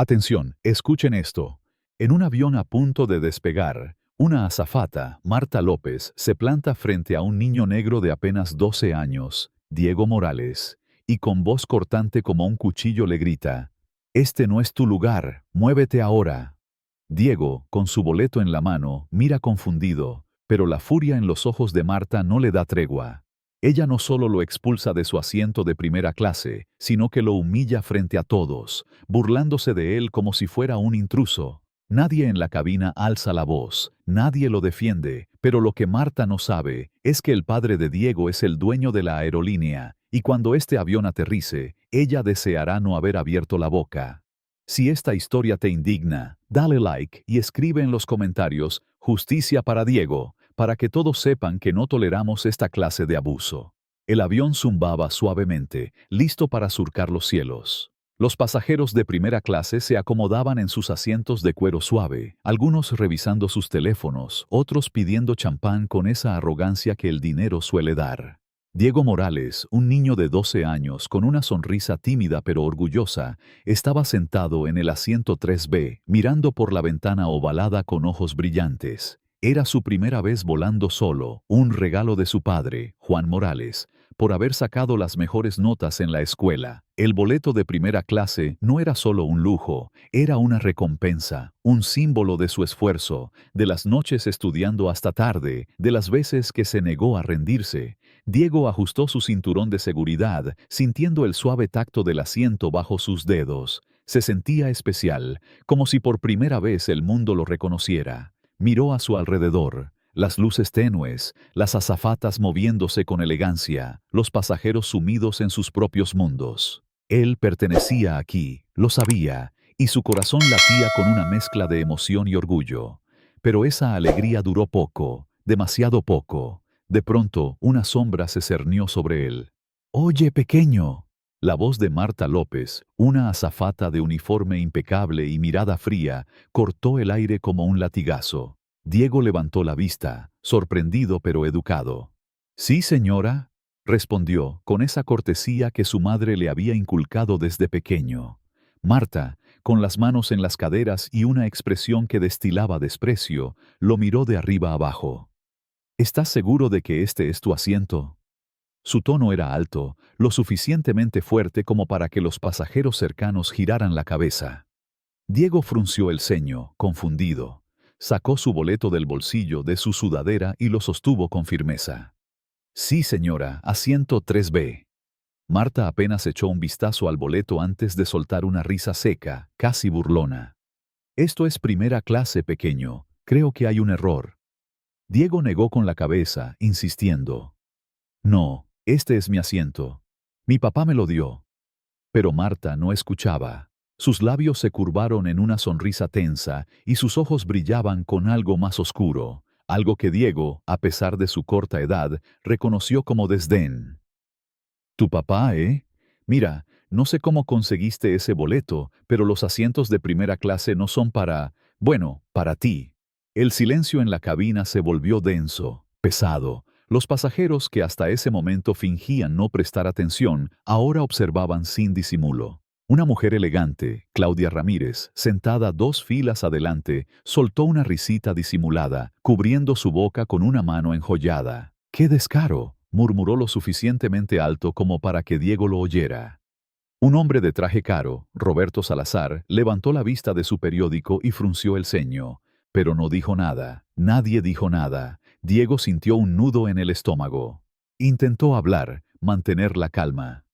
Atención, escuchen esto. En un avión a punto de despegar, una azafata, Marta López, se planta frente a un niño negro de apenas 12 años, Diego Morales, y con voz cortante como un cuchillo le grita: «Este no es tu lugar, muévete ahora». Diego, con su boleto en la mano, mira confundido, pero la furia en los ojos de Marta no le da tregua. Ella no solo lo expulsa de su asiento de primera clase, sino que lo humilla frente a todos, burlándose de él como si fuera un intruso. Nadie en la cabina alza la voz, nadie lo defiende, pero lo que Marta no sabe es que el padre de Diego es el dueño de la aerolínea, y cuando este avión aterrice, ella deseará no haber abierto la boca. Si esta historia te indigna, dale like y escribe en los comentarios «Justicia para Diego», para que todos sepan que no toleramos esta clase de abuso. El avión zumbaba suavemente, listo para surcar los cielos. Los pasajeros de primera clase se acomodaban en sus asientos de cuero suave, algunos revisando sus teléfonos, otros pidiendo champán con esa arrogancia que el dinero suele dar. Diego Morales, un niño de 12 años con una sonrisa tímida pero orgullosa, estaba sentado en el asiento 3B, mirando por la ventana ovalada con ojos brillantes. Era su primera vez volando solo, un regalo de su padre, Juan Morales, por haber sacado las mejores notas en la escuela. El boleto de primera clase no era solo un lujo, era una recompensa, un símbolo de su esfuerzo, de las noches estudiando hasta tarde, de las veces que se negó a rendirse. Diego ajustó su cinturón de seguridad, sintiendo el suave tacto del asiento bajo sus dedos. Se sentía especial, como si por primera vez el mundo lo reconociera. Miró a su alrededor, las luces tenues, las azafatas moviéndose con elegancia, los pasajeros sumidos en sus propios mundos. Él pertenecía aquí, lo sabía, y su corazón latía con una mezcla de emoción y orgullo. Pero esa alegría duró poco, demasiado poco. De pronto, una sombra se cernió sobre él. «Oye, pequeño». La voz de Marta López, una azafata de uniforme impecable y mirada fría, cortó el aire como un latigazo. Diego levantó la vista, sorprendido pero educado. «Sí, señora», respondió, con esa cortesía que su madre le había inculcado desde pequeño. Marta, con las manos en las caderas y una expresión que destilaba desprecio, lo miró de arriba abajo. «¿Estás seguro de que este es tu asiento?» Su tono era alto, lo suficientemente fuerte como para que los pasajeros cercanos giraran la cabeza. Diego frunció el ceño, confundido. Sacó su boleto del bolsillo de su sudadera y lo sostuvo con firmeza. «Sí, señora, asiento 3B». Marta apenas echó un vistazo al boleto antes de soltar una risa seca, casi burlona. «Esto es primera clase, pequeño. Creo que hay un error». Diego negó con la cabeza, insistiendo. «No, este es mi asiento. Mi papá me lo dio». Pero Marta no escuchaba. Sus labios se curvaron en una sonrisa tensa y sus ojos brillaban con algo más oscuro, algo que Diego, a pesar de su corta edad, reconoció como desdén. «¿Tu papá, eh? Mira, no sé cómo conseguiste ese boleto, pero los asientos de primera clase no son bueno, para ti». El silencio en la cabina se volvió denso, pesado. Los pasajeros que hasta ese momento fingían no prestar atención, ahora observaban sin disimulo. Una mujer elegante, Claudia Ramírez, sentada 2 filas adelante, soltó una risita disimulada, cubriendo su boca con una mano enjollada. «¡Qué descaro!», murmuró lo suficientemente alto como para que Diego lo oyera. Un hombre de traje caro, Roberto Salazar, levantó la vista de su periódico y frunció el ceño. Pero no dijo nada. Nadie dijo nada. Diego sintió un nudo en el estómago. Intentó hablar, mantener la calma.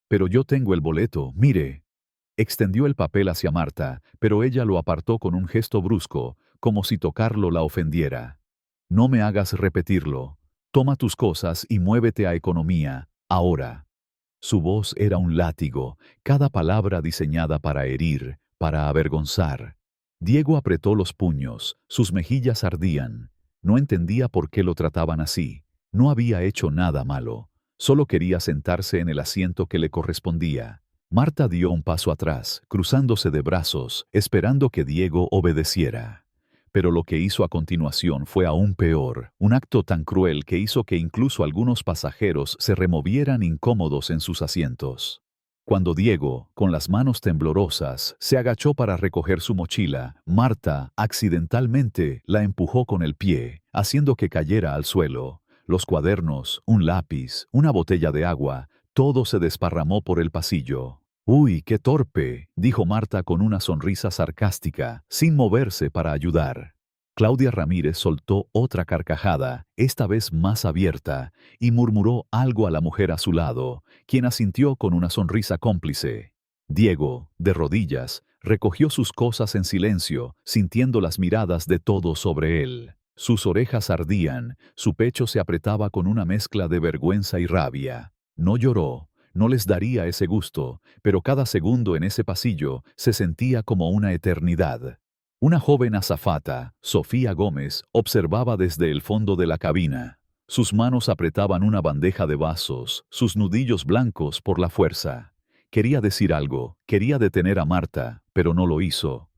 «Pero yo tengo el boleto, mire». Extendió el papel hacia Marta, pero ella lo apartó con un gesto brusco, como si tocarlo la ofendiera. «No me hagas repetirlo. Toma tus cosas y muévete a economía, ahora». Su voz era un látigo, cada palabra diseñada para herir, para avergonzar. Diego apretó los puños, sus mejillas ardían. No entendía por qué lo trataban así. No había hecho nada malo. Solo quería sentarse en el asiento que le correspondía. Marta dio un paso atrás, cruzándose de brazos, esperando que Diego obedeciera. Pero lo que hizo a continuación fue aún peor, un acto tan cruel que hizo que incluso algunos pasajeros se removieran incómodos en sus asientos. Cuando Diego, con las manos temblorosas, se agachó para recoger su mochila, Marta, accidentalmente, la empujó con el pie, haciendo que cayera al suelo. Los cuadernos, un lápiz, una botella de agua, todo se desparramó por el pasillo. «Uy, qué torpe», dijo Marta con una sonrisa sarcástica, sin moverse para ayudar. Claudia Ramírez soltó otra carcajada, esta vez más abierta, y murmuró algo a la mujer a su lado, quien asintió con una sonrisa cómplice. Diego, de rodillas, recogió sus cosas en silencio, sintiendo las miradas de todos sobre él. Sus orejas ardían, su pecho se apretaba con una mezcla de vergüenza y rabia. No lloró, no les daría ese gusto, pero cada segundo en ese pasillo se sentía como una eternidad. Una joven azafata, Sofía Gómez, observaba desde el fondo de la cabina. Sus manos apretaban una bandeja de vasos, sus nudillos blancos por la fuerza. Quería decir algo, quería detener a Marta, pero no lo hizo.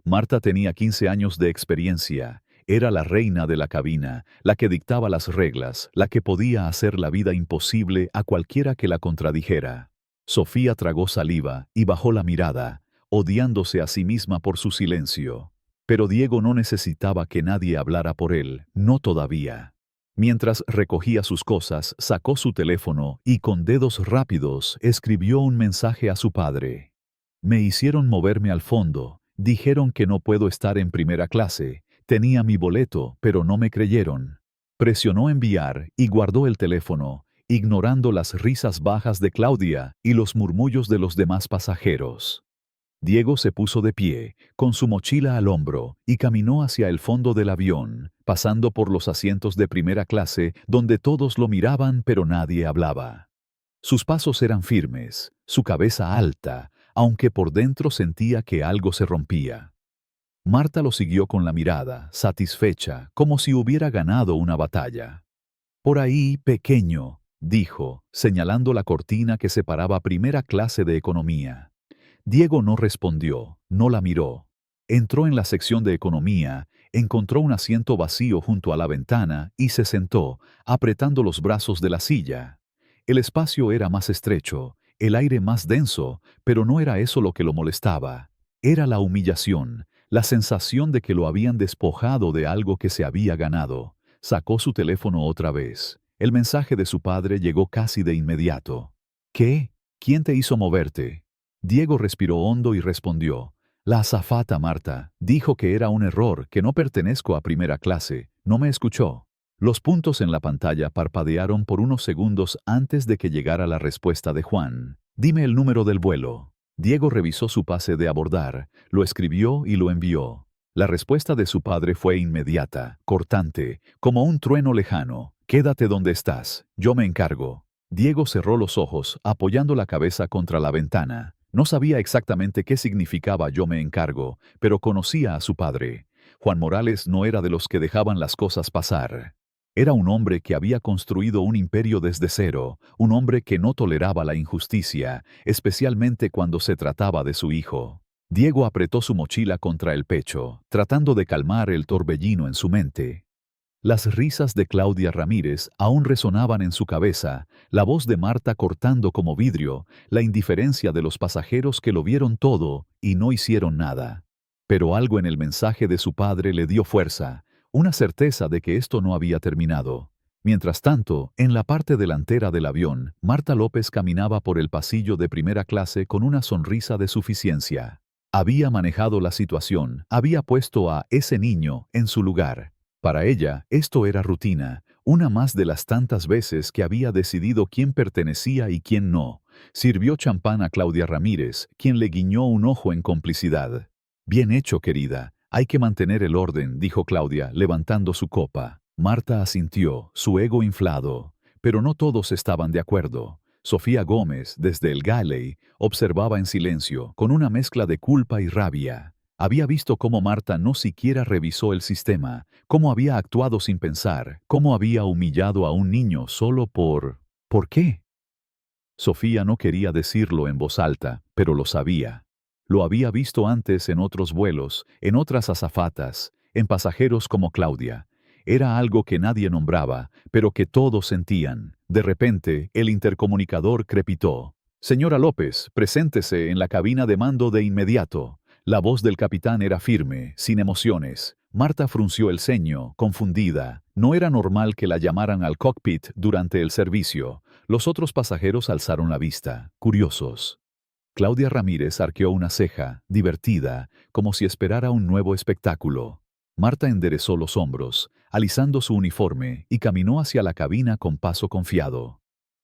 Marta tenía 15 años de experiencia. Era la reina de la cabina, la que dictaba las reglas, la que podía hacer la vida imposible a cualquiera que la contradijera. Sofía tragó saliva y bajó la mirada, odiándose a sí misma por su silencio. Pero Diego no necesitaba que nadie hablara por él, no todavía. Mientras recogía sus cosas, sacó su teléfono y con dedos rápidos escribió un mensaje a su padre. «Me hicieron moverme al fondo, dijeron que no puedo estar en primera clase, tenía mi boleto, pero no me creyeron». Presionó enviar y guardó el teléfono, ignorando las risas bajas de Claudia y los murmullos de los demás pasajeros. Diego se puso de pie, con su mochila al hombro, y caminó hacia el fondo del avión, pasando por los asientos de primera clase, donde todos lo miraban pero nadie hablaba. Sus pasos eran firmes, su cabeza alta, aunque por dentro sentía que algo se rompía. Marta lo siguió con la mirada, satisfecha, como si hubiera ganado una batalla. «Por ahí, pequeño», dijo, señalando la cortina que separaba primera clase de economía. Diego no respondió, no la miró. Entró en la sección de economía, encontró un asiento vacío junto a la ventana y se sentó, apretando los brazos de la silla. El espacio era más estrecho, el aire más denso, pero no era eso lo que lo molestaba. Era la humillación, la sensación de que lo habían despojado de algo que se había ganado. Sacó su teléfono otra vez. El mensaje de su padre llegó casi de inmediato. «¿Qué? ¿Quién te hizo moverte?» Diego respiró hondo y respondió. «La azafata, Marta, dijo que era un error, que no pertenezco a primera clase. No me escuchó». Los puntos en la pantalla parpadearon por unos segundos antes de que llegara la respuesta de Juan. «Dime el número del vuelo». Diego revisó su pase de abordar, lo escribió y lo envió. La respuesta de su padre fue inmediata, cortante, como un trueno lejano. «Quédate donde estás, yo me encargo». Diego cerró los ojos, apoyando la cabeza contra la ventana. No sabía exactamente qué significaba «yo me encargo», pero conocía a su padre. Juan Morales no era de los que dejaban las cosas pasar. Era un hombre que había construido un imperio desde cero, un hombre que no toleraba la injusticia, especialmente cuando se trataba de su hijo. Diego apretó su mochila contra el pecho, tratando de calmar el torbellino en su mente. Las risas de Claudia Ramírez aún resonaban en su cabeza, la voz de Marta cortando como vidrio, la indiferencia de los pasajeros que lo vieron todo y no hicieron nada. Pero algo en el mensaje de su padre le dio fuerza, una certeza de que esto no había terminado. Mientras tanto, en la parte delantera del avión, Marta López caminaba por el pasillo de primera clase con una sonrisa de suficiencia. Había manejado la situación, había puesto a ese niño en su lugar. Para ella, esto era rutina, una más de las tantas veces que había decidido quién pertenecía y quién no. Sirvió champán a Claudia Ramírez, quien le guiñó un ojo en complicidad. «Bien hecho, querida. Hay que mantener el orden», dijo Claudia, levantando su copa. Marta asintió, su ego inflado. Pero no todos estaban de acuerdo. Sofía Gómez, desde el galley, observaba en silencio, con una mezcla de culpa y rabia. Había visto cómo Marta no siquiera revisó el sistema, cómo había actuado sin pensar, cómo había humillado a un niño solo por... ¿Por qué? Sofía no quería decirlo en voz alta, pero lo sabía. Lo había visto antes en otros vuelos, en otras azafatas, en pasajeros como Claudia. Era algo que nadie nombraba, pero que todos sentían. De repente, el intercomunicador crepitó. Señora López, preséntese en la cabina de mando de inmediato. La voz del capitán era firme, sin emociones. Marta frunció el ceño, confundida. No era normal que la llamaran al cockpit durante el servicio. Los otros pasajeros alzaron la vista, curiosos. Claudia Ramírez arqueó una ceja, divertida, como si esperara un nuevo espectáculo. Marta enderezó los hombros, alisando su uniforme, y caminó hacia la cabina con paso confiado.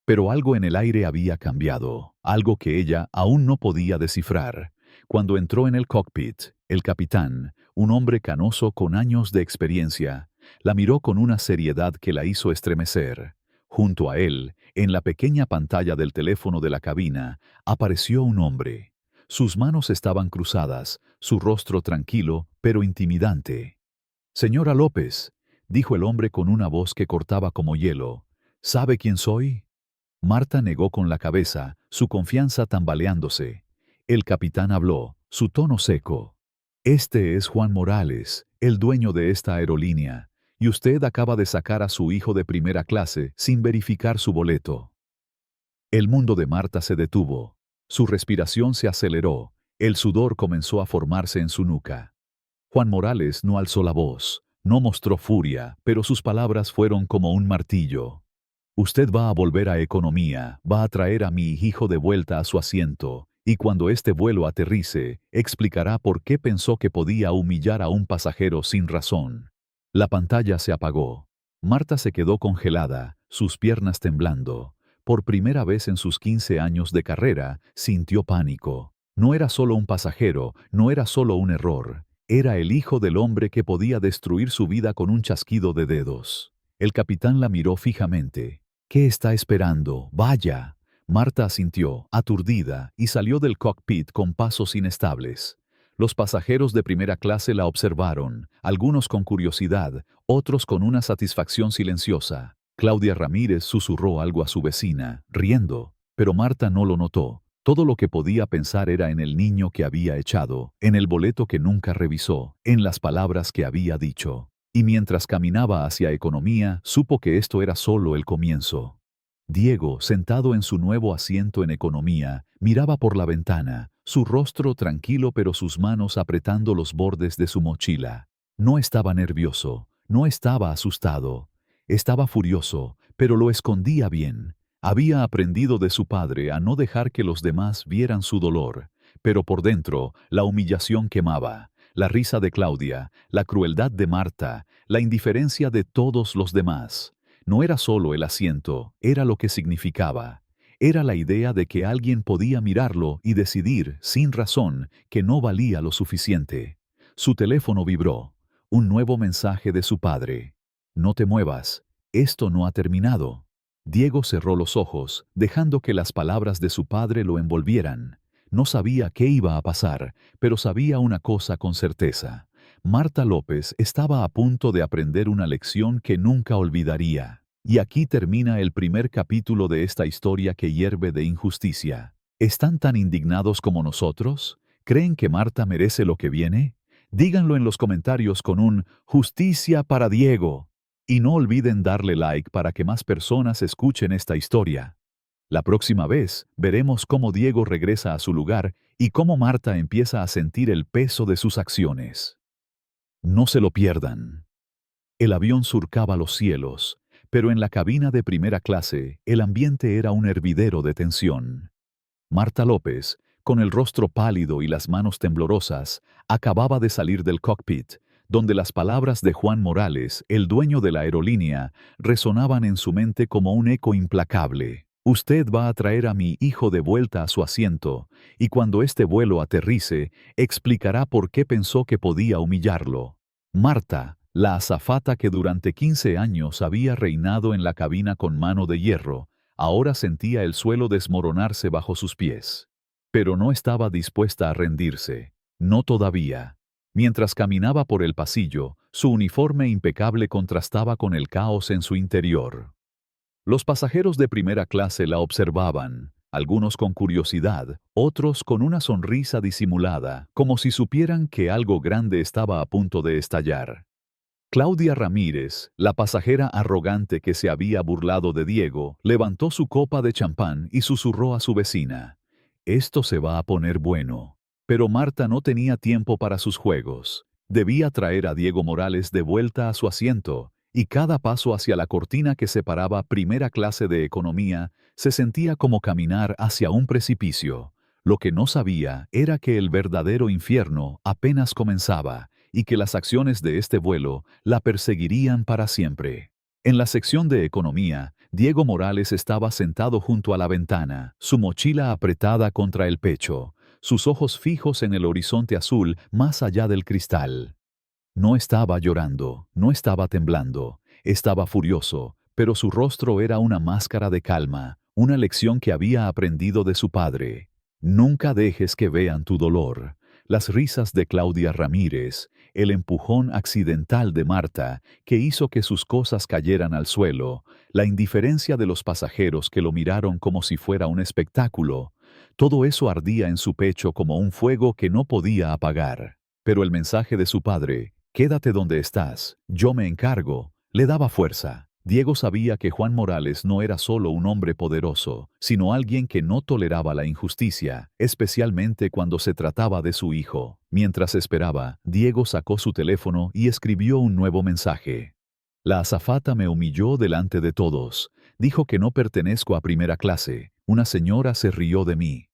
Pero algo en el aire había cambiado, algo que ella aún no podía descifrar. Cuando entró en el cockpit, el capitán, un hombre canoso con años de experiencia, la miró con una seriedad que la hizo estremecer. Junto a él, en la pequeña pantalla del teléfono de la cabina, apareció un hombre. Sus manos estaban cruzadas, su rostro tranquilo, pero intimidante. «Señora López», dijo el hombre con una voz que cortaba como hielo, «¿sabe quién soy?» Marta negó con la cabeza, su confianza tambaleándose. El capitán habló, su tono seco. «Este es Juan Morales, el dueño de esta aerolínea, y usted acaba de sacar a su hijo de primera clase sin verificar su boleto». El mundo de Marta se detuvo. Su respiración se aceleró, el sudor comenzó a formarse en su nuca. Juan Morales no alzó la voz, no mostró furia, pero sus palabras fueron como un martillo. «Usted va a volver a economía, va a traer a mi hijo de vuelta a su asiento, y cuando este vuelo aterrice, explicará por qué pensó que podía humillar a un pasajero sin razón». La pantalla se apagó. Marta se quedó congelada, sus piernas temblando. Por primera vez en sus 15 años de carrera, sintió pánico. No era solo un pasajero, no era solo un error. Era el hijo del hombre que podía destruir su vida con un chasquido de dedos. El capitán la miró fijamente. «¿Qué está esperando? Vaya». Marta asintió, aturdida, y salió del cockpit con pasos inestables. Los pasajeros de primera clase la observaron, algunos con curiosidad, otros con una satisfacción silenciosa. Claudia Ramírez susurró algo a su vecina, riendo, pero Marta no lo notó. Todo lo que podía pensar era en el niño que había echado, en el boleto que nunca revisó, en las palabras que había dicho. Y mientras caminaba hacia economía, supo que esto era solo el comienzo. Diego, sentado en su nuevo asiento en economía, miraba por la ventana, su rostro tranquilo pero sus manos apretando los bordes de su mochila. No estaba nervioso, no estaba asustado. Estaba furioso, pero lo escondía bien. Había aprendido de su padre a no dejar que los demás vieran su dolor, pero por dentro la humillación quemaba, la risa de Claudia, la crueldad de Marta, la indiferencia de todos los demás. No era solo el asiento, era lo que significaba. Era la idea de que alguien podía mirarlo y decidir, sin razón, que no valía lo suficiente. Su teléfono vibró. Un nuevo mensaje de su padre. «No te muevas, esto no ha terminado». Diego cerró los ojos, dejando que las palabras de su padre lo envolvieran. No sabía qué iba a pasar, pero sabía una cosa con certeza. Marta López estaba a punto de aprender una lección que nunca olvidaría. Y aquí termina el primer capítulo de esta historia que hierve de injusticia. ¿Están tan indignados como nosotros? ¿Creen que Marta merece lo que viene? Díganlo en los comentarios con un «Justicia para Diego». Y no olviden darle like para que más personas escuchen esta historia. La próxima vez veremos cómo Diego regresa a su lugar y cómo Marta empieza a sentir el peso de sus acciones. No se lo pierdan. El avión surcaba los cielos, pero en la cabina de primera clase el ambiente era un hervidero de tensión. Marta López, con el rostro pálido y las manos temblorosas, acababa de salir del cockpit, donde las palabras de Juan Morales, el dueño de la aerolínea, resonaban en su mente como un eco implacable. «Usted va a traer a mi hijo de vuelta a su asiento, y cuando este vuelo aterrice, explicará por qué pensó que podía humillarlo». Marta, la azafata que durante 15 años había reinado en la cabina con mano de hierro, ahora sentía el suelo desmoronarse bajo sus pies. Pero no estaba dispuesta a rendirse. No todavía. Mientras caminaba por el pasillo, su uniforme impecable contrastaba con el caos en su interior. Los pasajeros de primera clase la observaban, algunos con curiosidad, otros con una sonrisa disimulada, como si supieran que algo grande estaba a punto de estallar. Claudia Ramírez, la pasajera arrogante que se había burlado de Diego, levantó su copa de champán y susurró a su vecina: «Esto se va a poner bueno». Pero Marta no tenía tiempo para sus juegos. Debía traer a Diego Morales de vuelta a su asiento, y cada paso hacia la cortina que separaba primera clase de economía se sentía como caminar hacia un precipicio. Lo que no sabía era que el verdadero infierno apenas comenzaba, y que las acciones de este vuelo la perseguirían para siempre. En la sección de economía, Diego Morales estaba sentado junto a la ventana, su mochila apretada contra el pecho, sus ojos fijos en el horizonte azul más allá del cristal. No estaba llorando, no estaba temblando, estaba furioso, pero su rostro era una máscara de calma, una lección que había aprendido de su padre. Nunca dejes que vean tu dolor. Las risas de Claudia Ramírez, el empujón accidental de Marta, que hizo que sus cosas cayeran al suelo, la indiferencia de los pasajeros que lo miraron como si fuera un espectáculo, todo eso ardía en su pecho como un fuego que no podía apagar. Pero el mensaje de su padre: «Quédate donde estás, yo me encargo», le daba fuerza. Diego sabía que Juan Morales no era solo un hombre poderoso, sino alguien que no toleraba la injusticia, especialmente cuando se trataba de su hijo. Mientras esperaba, Diego sacó su teléfono y escribió un nuevo mensaje. «La azafata me humilló delante de todos. Dijo que no pertenezco a primera clase. Una señora se rió de mí».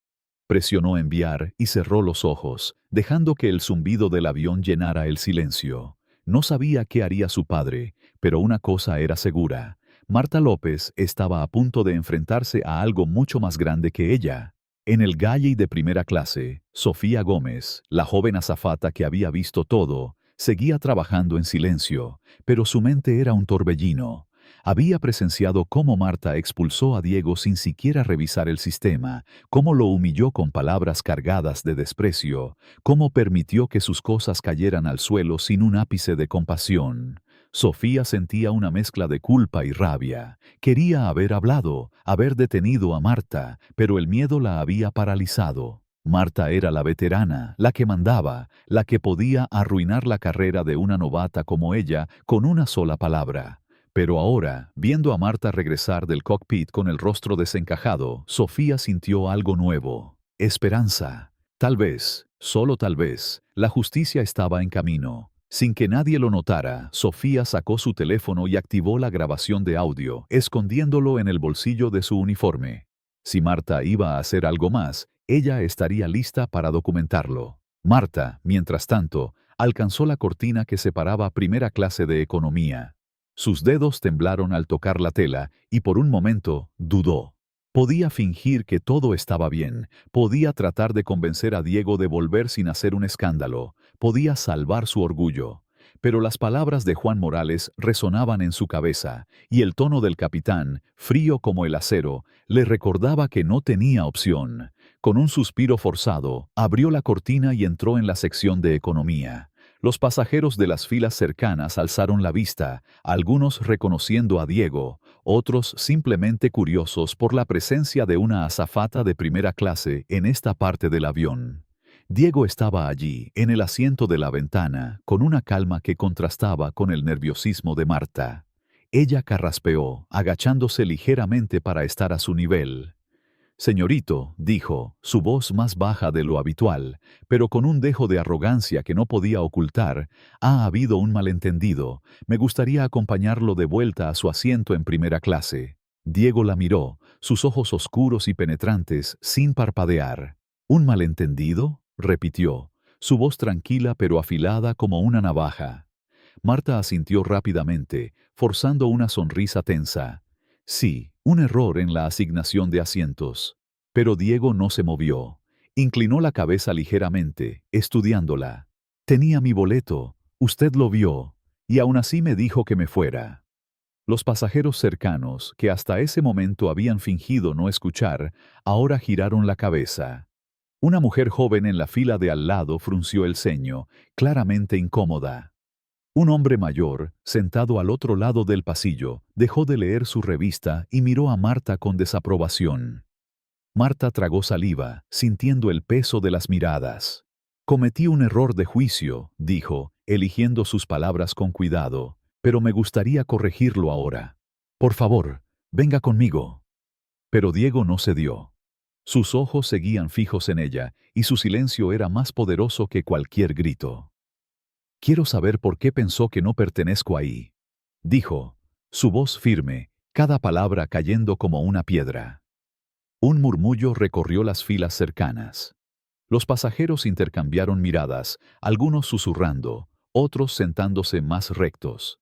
Presionó enviar y cerró los ojos, dejando que el zumbido del avión llenara el silencio. No sabía qué haría su padre, pero una cosa era segura: Marta López estaba a punto de enfrentarse a algo mucho más grande que ella. En el galley de primera clase, Sofía Gómez, la joven azafata que había visto todo, seguía trabajando en silencio, pero su mente era un torbellino. Había presenciado cómo Marta expulsó a Diego sin siquiera revisar el sistema, cómo lo humilló con palabras cargadas de desprecio, cómo permitió que sus cosas cayeran al suelo sin un ápice de compasión. Sofía sentía una mezcla de culpa y rabia. Quería haber hablado, haber detenido a Marta, pero el miedo la había paralizado. Marta era la veterana, la que mandaba, la que podía arruinar la carrera de una novata como ella con una sola palabra. Pero ahora, viendo a Marta regresar del cockpit con el rostro desencajado, Sofía sintió algo nuevo: esperanza. Tal vez, solo tal vez, la justicia estaba en camino. Sin que nadie lo notara, Sofía sacó su teléfono y activó la grabación de audio, escondiéndolo en el bolsillo de su uniforme. Si Marta iba a hacer algo más, ella estaría lista para documentarlo. Marta, mientras tanto, alcanzó la cortina que separaba primera clase de economía. Sus dedos temblaron al tocar la tela y por un momento dudó. Podía fingir que todo estaba bien, podía tratar de convencer a Diego de volver sin hacer un escándalo, podía salvar su orgullo. Pero las palabras de Juan Morales resonaban en su cabeza, y el tono del capitán, frío como el acero, le recordaba que no tenía opción. Con un suspiro forzado, abrió la cortina y entró en la sección de economía. Los pasajeros de las filas cercanas alzaron la vista, algunos reconociendo a Diego, otros simplemente curiosos por la presencia de una azafata de primera clase en esta parte del avión. Diego estaba allí, en el asiento de la ventana, con una calma que contrastaba con el nerviosismo de Marta. Ella carraspeó, agachándose ligeramente para estar a su nivel. «Señorito», dijo, su voz más baja de lo habitual, pero con un dejo de arrogancia que no podía ocultar, «ha habido un malentendido. Me gustaría acompañarlo de vuelta a su asiento en primera clase». Diego la miró, sus ojos oscuros y penetrantes, sin parpadear. «¿Un malentendido?», repitió, su voz tranquila pero afilada como una navaja. Marta asintió rápidamente, forzando una sonrisa tensa. «Sí, un error en la asignación de asientos». Pero Diego no se movió. Inclinó la cabeza ligeramente, estudiándola. «Tenía mi boleto, usted lo vio, y aún así me dijo que me fuera». Los pasajeros cercanos, que hasta ese momento habían fingido no escuchar, ahora giraron la cabeza. Una mujer joven en la fila de al lado frunció el ceño, claramente incómoda. Un hombre mayor, sentado al otro lado del pasillo, dejó de leer su revista y miró a Marta con desaprobación. Marta tragó saliva, sintiendo el peso de las miradas. «Cometí un error de juicio», dijo, eligiendo sus palabras con cuidado, pero me gustaría corregirlo ahora. Por favor, venga conmigo. Pero Diego no cedió. Sus ojos seguían fijos en ella, y su silencio era más poderoso que cualquier grito. Quiero saber por qué pensó que no pertenezco ahí, dijo, su voz firme, cada palabra cayendo como una piedra. Un murmullo recorrió las filas cercanas. Los pasajeros intercambiaron miradas, algunos susurrando, otros sentándose más rectos.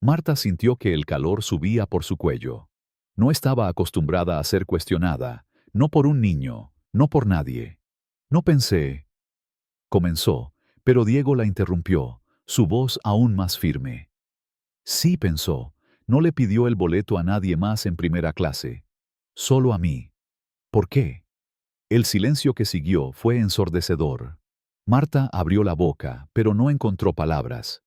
Marta sintió que el calor subía por su cuello. No estaba acostumbrada a ser cuestionada, no por un niño, no por nadie. No pensé, comenzó, pero Diego la interrumpió, su voz aún más firme. Sí pensó, no le pidió el boleto a nadie más en primera clase. Solo a mí. ¿Por qué? El silencio que siguió fue ensordecedor. Marta abrió la boca, pero no encontró palabras.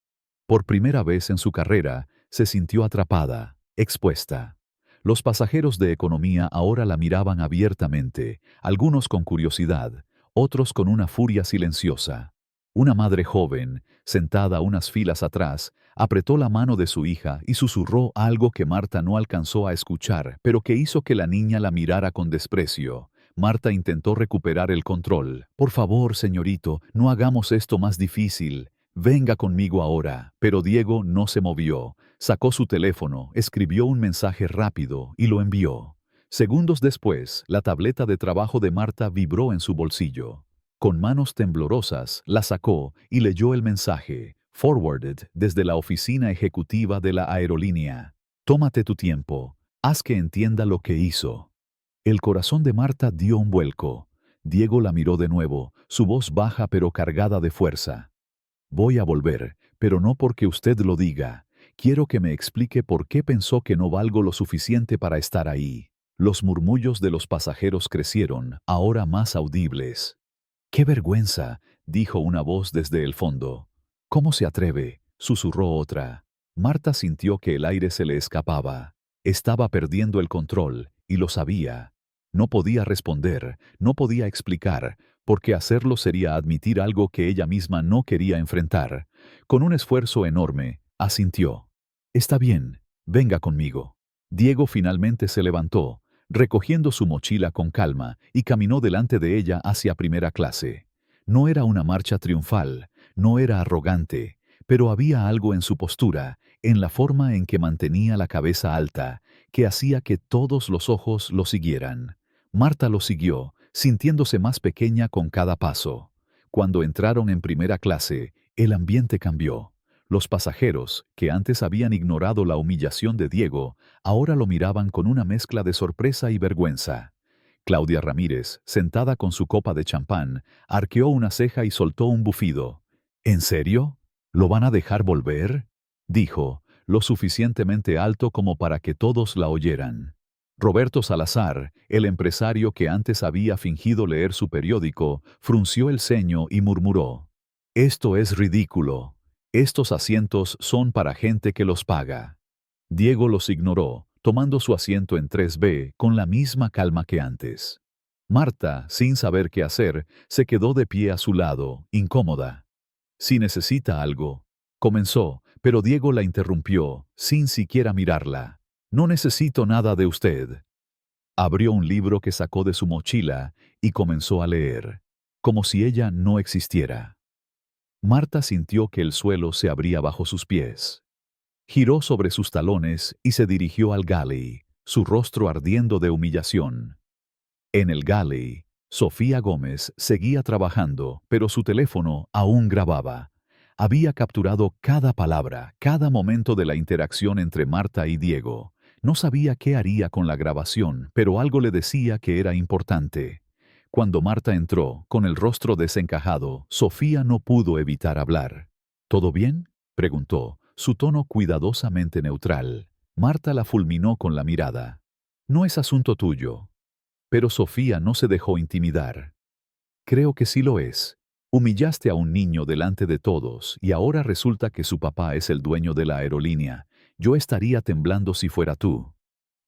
Por primera vez en su carrera, se sintió atrapada, expuesta. Los pasajeros de economía ahora la miraban abiertamente, algunos con curiosidad, otros con una furia silenciosa. Una madre joven, sentada unas filas atrás, apretó la mano de su hija y susurró algo que Marta no alcanzó a escuchar, pero que hizo que la niña la mirara con desprecio. Marta intentó recuperar el control. Por favor, señorito, no hagamos esto más difícil. Venga conmigo ahora. Pero Diego no se movió. Sacó su teléfono, escribió un mensaje rápido y lo envió. Segundos después, la tableta de trabajo de Marta vibró en su bolsillo. Con manos temblorosas, la sacó y leyó el mensaje, forwarded desde la oficina ejecutiva de la aerolínea. Tómate tu tiempo. Haz que entienda lo que hizo. El corazón de Marta dio un vuelco. Diego la miró de nuevo, su voz baja pero cargada de fuerza. Voy a volver, pero no porque usted lo diga. Quiero que me explique por qué pensó que no valgo lo suficiente para estar ahí. Los murmullos de los pasajeros crecieron, ahora más audibles. ¡Qué vergüenza!, dijo una voz desde el fondo. ¿Cómo se atreve?, susurró otra. Marta sintió que el aire se le escapaba. Estaba perdiendo el control, y lo sabía. No podía responder, no podía explicar, porque hacerlo sería admitir algo que ella misma no quería enfrentar. Con un esfuerzo enorme, asintió. Está bien, venga conmigo. Diego finalmente se levantó, recogiendo su mochila con calma, y caminó delante de ella hacia primera clase. No era una marcha triunfal, no era arrogante, pero había algo en su postura, en la forma en que mantenía la cabeza alta, que hacía que todos los ojos lo siguieran. Marta lo siguió, sintiéndose más pequeña con cada paso. Cuando entraron en primera clase, el ambiente cambió. Los pasajeros, que antes habían ignorado la humillación de Diego, ahora lo miraban con una mezcla de sorpresa y vergüenza. Claudia Ramírez, sentada con su copa de champán, arqueó una ceja y soltó un bufido. ¿En serio? ¿Lo van a dejar volver?, dijo, lo suficientemente alto como para que todos la oyeran. Roberto Salazar, el empresario que antes había fingido leer su periódico, frunció el ceño y murmuró: «Esto es ridículo. Estos asientos son para gente que los paga». Diego los ignoró, tomando su asiento en 3B con la misma calma que antes. Marta, sin saber qué hacer, se quedó de pie a su lado, incómoda. «Si necesita algo», comenzó, pero Diego la interrumpió, sin siquiera mirarla. «No necesito nada de usted». Abrió un libro que sacó de su mochila y comenzó a leer, como si ella no existiera. Marta sintió que el suelo se abría bajo sus pies. Giró sobre sus talones y se dirigió al galley, su rostro ardiendo de humillación. En el galley, Sofía Gómez seguía trabajando, pero su teléfono aún grababa. Había capturado cada palabra, cada momento de la interacción entre Marta y Diego. No sabía qué haría con la grabación, pero algo le decía que era importante. Cuando Marta entró, con el rostro desencajado, Sofía no pudo evitar hablar. ¿Todo bien?, preguntó, su tono cuidadosamente neutral. Marta la fulminó con la mirada. «No es asunto tuyo». Pero Sofía no se dejó intimidar. «Creo que sí lo es. Humillaste a un niño delante de todos y ahora resulta que su papá es el dueño de la aerolínea. Yo estaría temblando si fuera tú».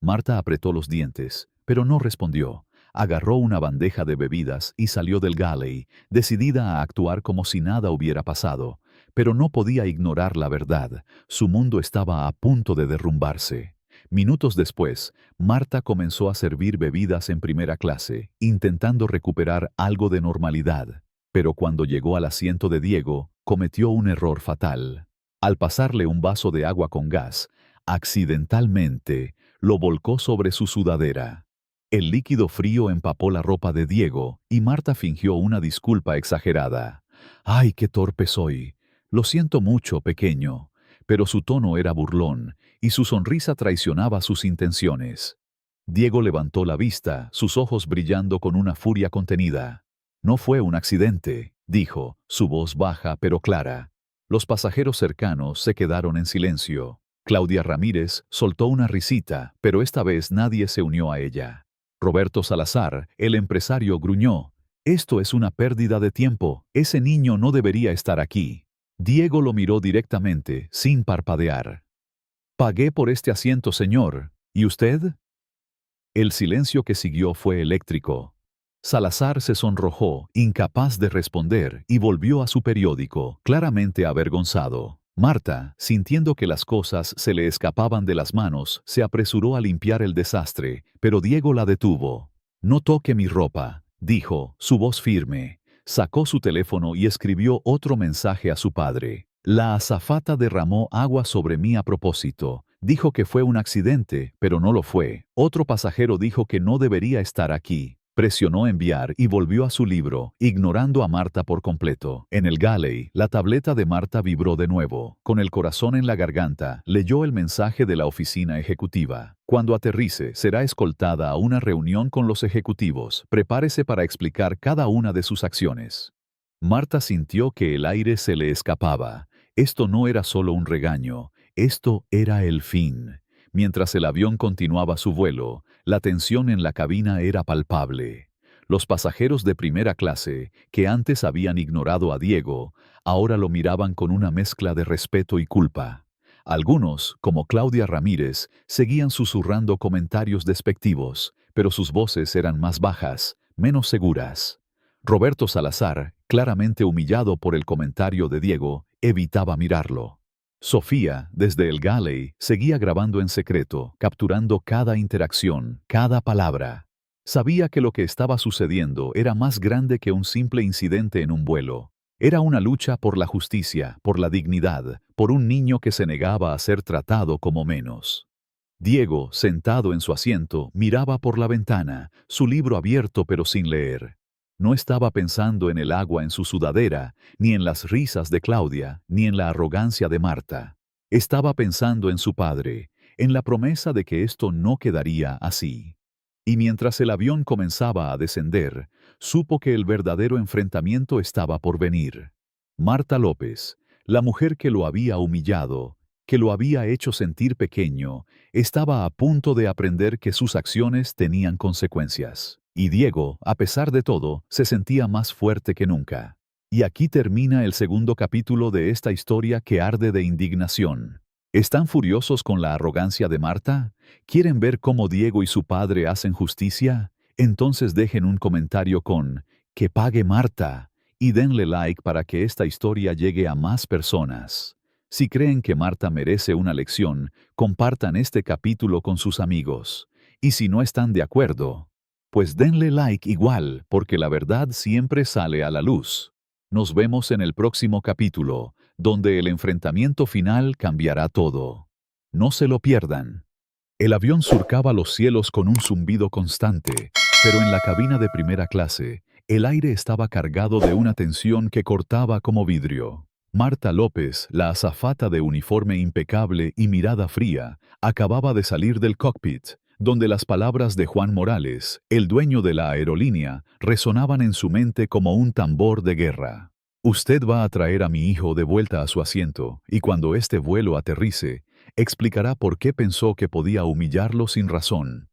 Marta apretó los dientes, pero no respondió. Agarró una bandeja de bebidas y salió del galley, decidida a actuar como si nada hubiera pasado. pero no podía ignorar la verdad. Su mundo estaba a punto de derrumbarse. Minutos después, Marta comenzó a servir bebidas en primera clase, intentando recuperar algo de normalidad. Pero cuando llegó al asiento de Diego, cometió un error fatal. Al pasarle un vaso de agua con gas, accidentalmente, lo volcó sobre su sudadera. El líquido frío empapó la ropa de Diego y Marta fingió una disculpa exagerada. «Ay, qué torpe soy. Lo siento mucho, pequeño». Pero su tono era burlón y su sonrisa traicionaba sus intenciones. Diego levantó la vista, sus ojos brillando con una furia contenida. «No fue un accidente», dijo, su voz baja pero clara. Los pasajeros cercanos se quedaron en silencio. Claudia Ramírez soltó una risita, pero esta vez nadie se unió a ella. Roberto Salazar, el empresario, gruñó: «Esto es una pérdida de tiempo, ese niño no debería estar aquí». Diego lo miró directamente, sin parpadear. «Pagué por este asiento, señor. ¿Y usted?». El silencio que siguió fue eléctrico. Salazar se sonrojó, incapaz de responder, y volvió a su periódico, claramente avergonzado. Marta, sintiendo que las cosas se le escapaban de las manos, se apresuró a limpiar el desastre, pero Diego la detuvo. «No toque mi ropa», dijo, su voz firme. Sacó su teléfono y escribió otro mensaje a su padre. «La azafata derramó agua sobre mí a propósito. Dijo que fue un accidente, pero no lo fue. Otro pasajero dijo que no debería estar aquí». Presionó enviar y volvió a su libro, ignorando a Marta por completo. En el galley, la tableta de Marta vibró de nuevo. Con el corazón en la garganta, leyó el mensaje de la oficina ejecutiva. «Cuando aterrice, será escoltada a una reunión con los ejecutivos. Prepárese para explicar cada una de sus acciones». Marta sintió que el aire se le escapaba. Esto no era solo un regaño, esto era el fin. Mientras el avión continuaba su vuelo, la tensión en la cabina era palpable. Los pasajeros de primera clase, que antes habían ignorado a Diego, ahora lo miraban con una mezcla de respeto y culpa. Algunos, como Claudia Ramírez, seguían susurrando comentarios despectivos, pero sus voces eran más bajas, menos seguras. Roberto Salazar, claramente humillado por el comentario de Diego, evitaba mirarlo. Sofía, desde el galley, seguía grabando en secreto, capturando cada interacción, cada palabra. Sabía que lo que estaba sucediendo era más grande que un simple incidente en un vuelo. Era una lucha por la justicia, por la dignidad, por un niño que se negaba a ser tratado como menos. Diego, sentado en su asiento, miraba por la ventana, su libro abierto pero sin leer. No estaba pensando en el agua en su sudadera, ni en las risas de Claudia, ni en la arrogancia de Marta. Estaba pensando en su padre, en la promesa de que esto no quedaría así. Y mientras el avión comenzaba a descender, supo que el verdadero enfrentamiento estaba por venir. Marta López, la mujer que lo había humillado, que lo había hecho sentir pequeño, estaba a punto de aprender que sus acciones tenían consecuencias. Y Diego, a pesar de todo, se sentía más fuerte que nunca. Y aquí termina el segundo capítulo de esta historia que arde de indignación. ¿Están furiosos con la arrogancia de Marta? ¿Quieren ver cómo Diego y su padre hacen justicia? Entonces dejen un comentario con «Que pague Marta» y denle like para que esta historia llegue a más personas. Si creen que Marta merece una lección, compartan este capítulo con sus amigos. Y si no están de acuerdo, pues denle like igual, porque la verdad siempre sale a la luz. Nos vemos en el próximo capítulo, donde el enfrentamiento final cambiará todo. No se lo pierdan. El avión surcaba los cielos con un zumbido constante, pero en la cabina de primera clase, el aire estaba cargado de una tensión que cortaba como vidrio. Marta López, la azafata de uniforme impecable y mirada fría, acababa de salir del cockpit, donde las palabras de Juan Morales, el dueño de la aerolínea, resonaban en su mente como un tambor de guerra. «Usted va a traer a mi hijo de vuelta a su asiento, y cuando este vuelo aterrice, explicará por qué pensó que podía humillarlo sin razón».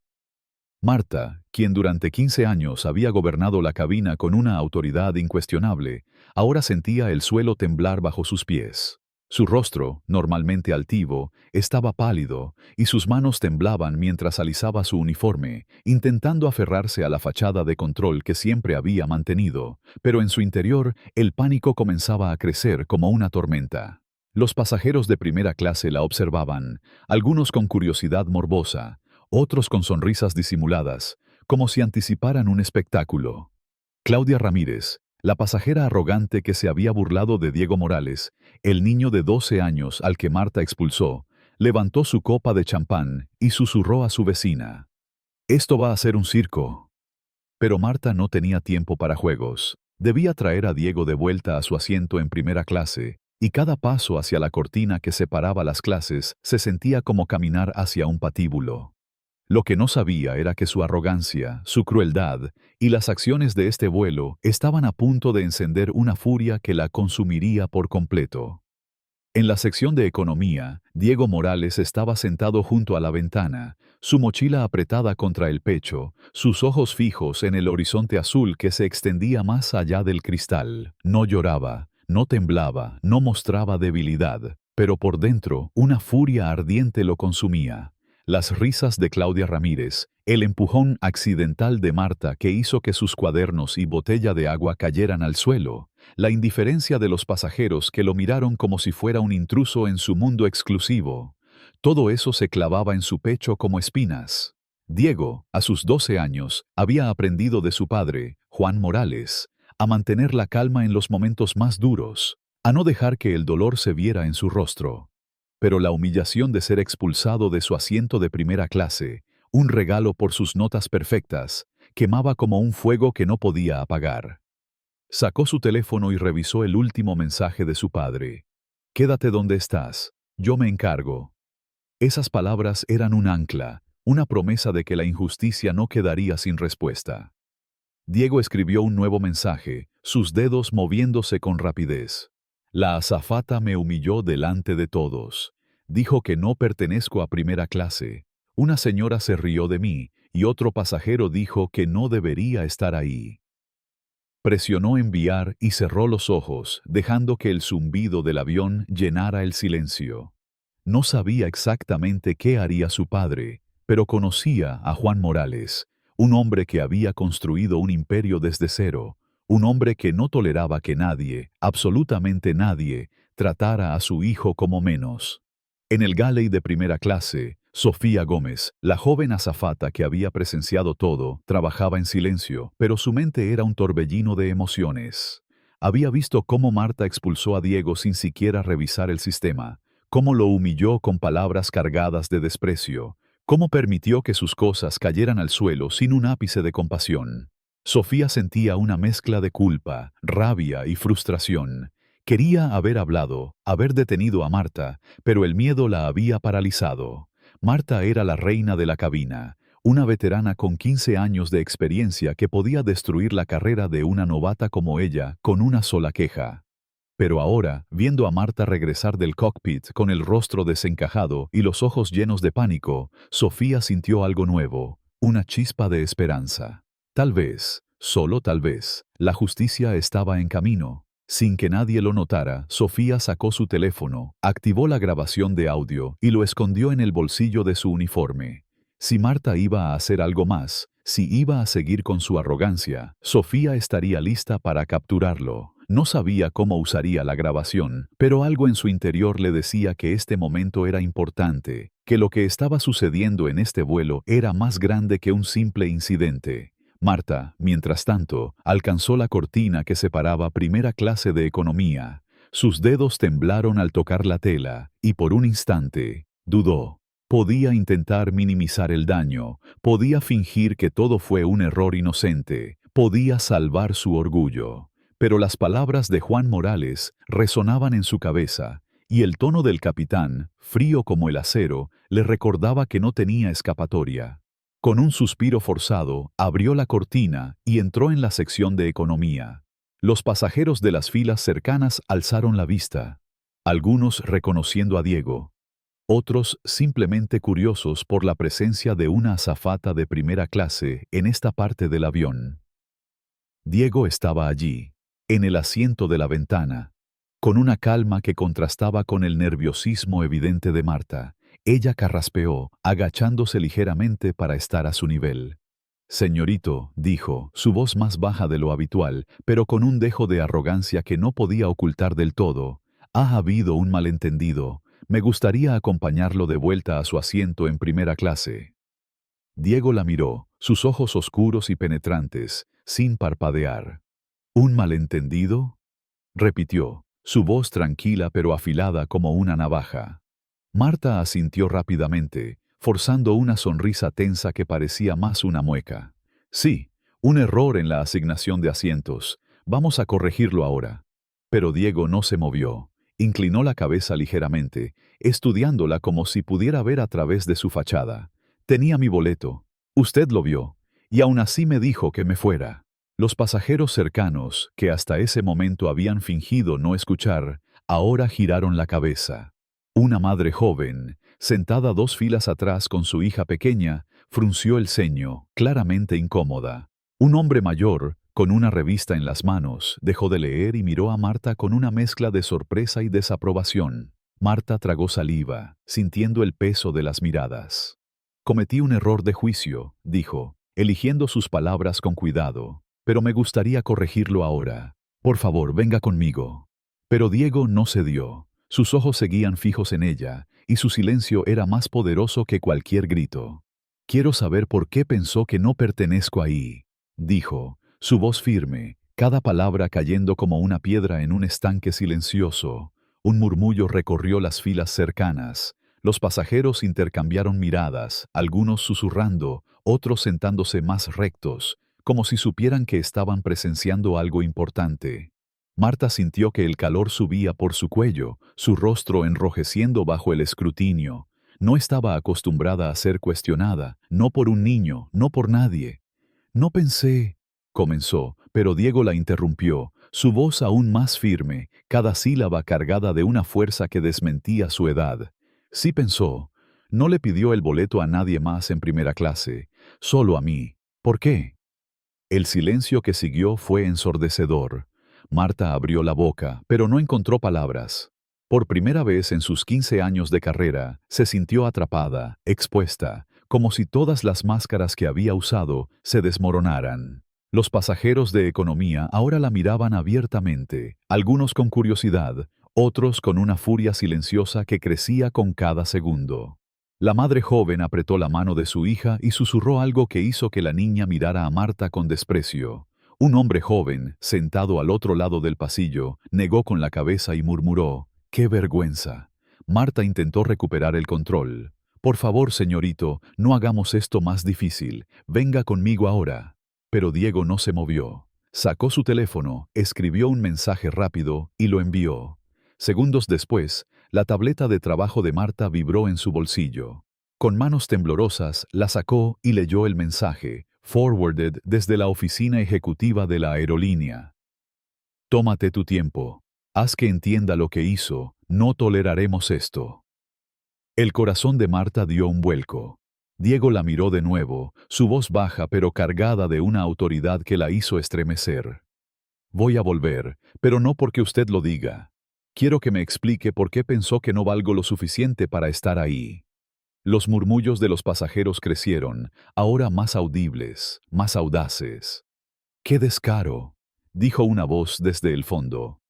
Marta, quien durante 15 años había gobernado la cabina con una autoridad incuestionable, ahora sentía el suelo temblar bajo sus pies. Su rostro, normalmente altivo, estaba pálido, y sus manos temblaban mientras alisaba su uniforme, intentando aferrarse a la fachada de control que siempre había mantenido, pero en su interior el pánico comenzaba a crecer como una tormenta. Los pasajeros de primera clase la observaban, algunos con curiosidad morbosa, otros con sonrisas disimuladas, como si anticiparan un espectáculo. Claudia Ramírez, la pasajera arrogante que se había burlado de Diego Morales, el niño de 12 años al que Marta expulsó, levantó su copa de champán y susurró a su vecina: «Esto va a ser un circo». Pero Marta no tenía tiempo para juegos. Debía traer a Diego de vuelta a su asiento en primera clase, y cada paso hacia la cortina que separaba las clases se sentía como caminar hacia un patíbulo. Lo que no sabía era que su arrogancia, su crueldad y las acciones de este vuelo estaban a punto de encender una furia que la consumiría por completo. En la sección de economía, Diego Morales estaba sentado junto a la ventana, su mochila apretada contra el pecho, sus ojos fijos en el horizonte azul que se extendía más allá del cristal. No lloraba, no temblaba, no mostraba debilidad, pero por dentro una furia ardiente lo consumía. Las risas de Claudia Ramírez, el empujón accidental de Marta que hizo que sus cuadernos y botella de agua cayeran al suelo, la indiferencia de los pasajeros que lo miraron como si fuera un intruso en su mundo exclusivo. Todo eso se clavaba en su pecho como espinas. Diego, a sus 12 años, había aprendido de su padre, Juan Morales, a mantener la calma en los momentos más duros, a no dejar que el dolor se viera en su rostro. Pero la humillación de ser expulsado de su asiento de primera clase, un regalo por sus notas perfectas, quemaba como un fuego que no podía apagar. Sacó su teléfono y revisó el último mensaje de su padre. «Quédate donde estás, yo me encargo». Esas palabras eran un ancla, una promesa de que la injusticia no quedaría sin respuesta. Diego escribió un nuevo mensaje, sus dedos moviéndose con rapidez. «La azafata me humilló delante de todos. Dijo que no pertenezco a primera clase. Una señora se rió de mí y otro pasajero dijo que no debería estar ahí». Presionó enviar y cerró los ojos, dejando que el zumbido del avión llenara el silencio. No sabía exactamente qué haría su padre, pero conocía a Juan Morales, un hombre que había construido un imperio desde cero, un hombre que no toleraba que nadie, absolutamente nadie, tratara a su hijo como menos. En el galley de primera clase, Sofía Gómez, la joven azafata que había presenciado todo, trabajaba en silencio, pero su mente era un torbellino de emociones. Había visto cómo Marta expulsó a Diego sin siquiera revisar el sistema, cómo lo humilló con palabras cargadas de desprecio, cómo permitió que sus cosas cayeran al suelo sin un ápice de compasión. Sofía sentía una mezcla de culpa, rabia y frustración. Quería haber hablado, haber detenido a Marta, pero el miedo la había paralizado. Marta era la reina de la cabina, una veterana con 15 años de experiencia que podía destruir la carrera de una novata como ella con una sola queja. Pero ahora, viendo a Marta regresar del cockpit con el rostro desencajado y los ojos llenos de pánico, Sofía sintió algo nuevo, una chispa de esperanza. Tal vez, solo tal vez, la justicia estaba en camino. Sin que nadie lo notara, Sofía sacó su teléfono, activó la grabación de audio y lo escondió en el bolsillo de su uniforme. Si Marta iba a hacer algo más, si iba a seguir con su arrogancia, Sofía estaría lista para capturarlo. No sabía cómo usaría la grabación, pero algo en su interior le decía que este momento era importante, que lo que estaba sucediendo en este vuelo era más grande que un simple incidente. Marta, mientras tanto, alcanzó la cortina que separaba primera clase de economía. Sus dedos temblaron al tocar la tela, y por un instante, dudó. Podía intentar minimizar el daño, podía fingir que todo fue un error inocente, podía salvar su orgullo. Pero las palabras de Juan Morales resonaban en su cabeza, y el tono del capitán, frío como el acero, le recordaba que no tenía escapatoria. Con un suspiro forzado, abrió la cortina y entró en la sección de economía. Los pasajeros de las filas cercanas alzaron la vista, algunos reconociendo a Diego, otros simplemente curiosos por la presencia de una azafata de primera clase en esta parte del avión. Diego estaba allí, en el asiento de la ventana. Con una calma que contrastaba con el nerviosismo evidente de Marta, ella carraspeó, agachándose ligeramente para estar a su nivel. «Señorito», dijo, su voz más baja de lo habitual, pero con un dejo de arrogancia que no podía ocultar del todo, «ha habido un malentendido. Me gustaría acompañarlo de vuelta a su asiento en primera clase». Diego la miró, sus ojos oscuros y penetrantes, sin parpadear. «¿Un malentendido?», repitió, su voz tranquila pero afilada como una navaja. Marta asintió rápidamente, forzando una sonrisa tensa que parecía más una mueca. «Sí, un error en la asignación de asientos. Vamos a corregirlo ahora». Pero Diego no se movió. Inclinó la cabeza ligeramente, estudiándola como si pudiera ver a través de su fachada. «Tenía mi boleto. Usted lo vio. Y aún así me dijo que me fuera». Los pasajeros cercanos, que hasta ese momento habían fingido no escuchar, ahora giraron la cabeza. Una madre joven, sentada 2 filas atrás con su hija pequeña, frunció el ceño, claramente incómoda. Un hombre mayor, con una revista en las manos, dejó de leer y miró a Marta con una mezcla de sorpresa y desaprobación. Marta tragó saliva, sintiendo el peso de las miradas. «Cometí un error de juicio», dijo, eligiendo sus palabras con cuidado, «pero me gustaría corregirlo ahora. Por favor, venga conmigo». Pero Diego no cedió. Sus ojos seguían fijos en ella, y su silencio era más poderoso que cualquier grito. «Quiero saber por qué pensó que no pertenezco ahí», dijo, su voz firme, cada palabra cayendo como una piedra en un estanque silencioso. Un murmullo recorrió las filas cercanas. Los pasajeros intercambiaron miradas, algunos susurrando, otros sentándose más rectos, como si supieran que estaban presenciando algo importante. Marta sintió que el calor subía por su cuello, su rostro enrojeciendo bajo el escrutinio. No estaba acostumbrada a ser cuestionada, no por un niño, no por nadie. «No pensé», comenzó, pero Diego la interrumpió, su voz aún más firme, cada sílaba cargada de una fuerza que desmentía su edad. «Sí pensó. No le pidió el boleto a nadie más en primera clase, solo a mí. ¿Por qué?». El silencio que siguió fue ensordecedor. Marta abrió la boca, pero no encontró palabras. Por primera vez en sus 15 años de carrera, se sintió atrapada, expuesta, como si todas las máscaras que había usado se desmoronaran. Los pasajeros de economía ahora la miraban abiertamente, algunos con curiosidad, otros con una furia silenciosa que crecía con cada segundo. La madre joven apretó la mano de su hija y susurró algo que hizo que la niña mirara a Marta con desprecio. Un hombre joven, sentado al otro lado del pasillo, negó con la cabeza y murmuró: «¡Qué vergüenza!». Marta intentó recuperar el control. «Por favor, señorito, no hagamos esto más difícil. Venga conmigo ahora». Pero Diego no se movió. Sacó su teléfono, escribió un mensaje rápido y lo envió. Segundos después, la tableta de trabajo de Marta vibró en su bolsillo. Con manos temblorosas, la sacó y leyó el mensaje, forwarded desde la oficina ejecutiva de la aerolínea. «Tómate tu tiempo. Haz que entienda lo que hizo. No toleraremos esto». El corazón de Marta dio un vuelco. Diego la miró de nuevo, su voz baja pero cargada de una autoridad que la hizo estremecer. «Voy a volver, pero no porque usted lo diga. Quiero que me explique por qué pensó que no valgo lo suficiente para estar ahí». Los murmullos de los pasajeros crecieron, ahora más audibles, más audaces. «¡Qué descaro!», dijo una voz desde el fondo.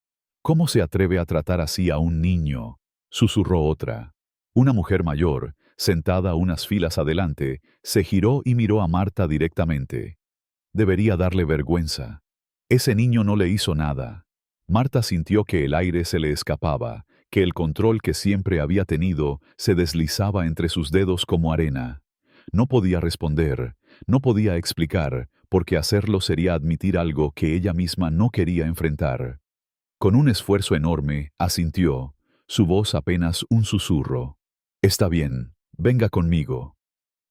«¿Cómo se atreve a tratar así a un niño?», susurró otra. Una mujer mayor, sentada unas filas adelante, se giró y miró a Marta directamente. Debería darle vergüenza. Ese niño no le hizo nada. Marta sintió que el aire se le escapaba, que el control que siempre había tenido se deslizaba entre sus dedos como arena. No podía responder, no podía explicar, porque hacerlo sería admitir algo que ella misma no quería enfrentar. Con un esfuerzo enorme, asintió, su voz apenas un susurro. «Está bien, venga conmigo».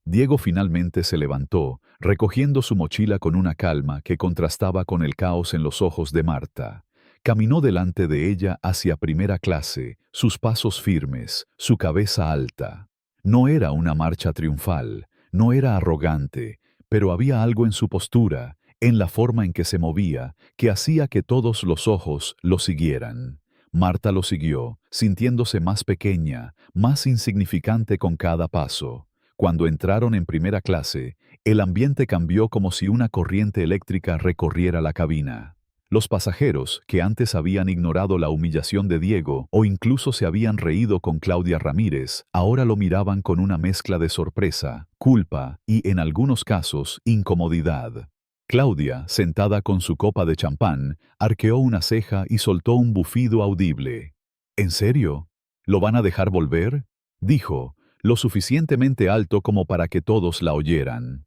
Diego finalmente se levantó, recogiendo su mochila con una calma que contrastaba con el caos en los ojos de Marta. Caminó delante de ella hacia primera clase, sus pasos firmes, su cabeza alta. No era una marcha triunfal, no era arrogante, pero había algo en su postura, en la forma en que se movía, que hacía que todos los ojos lo siguieran. Marta lo siguió, sintiéndose más pequeña, más insignificante con cada paso. Cuando entraron en primera clase, el ambiente cambió como si una corriente eléctrica recorriera la cabina. Los pasajeros, que antes habían ignorado la humillación de Diego o incluso se habían reído con Claudia Ramírez, ahora lo miraban con una mezcla de sorpresa, culpa y, en algunos casos, incomodidad. Claudia, sentada con su copa de champán, arqueó una ceja y soltó un bufido audible. ¿En serio? ¿Lo van a dejar volver?, dijo, lo suficientemente alto como para que todos la oyeran.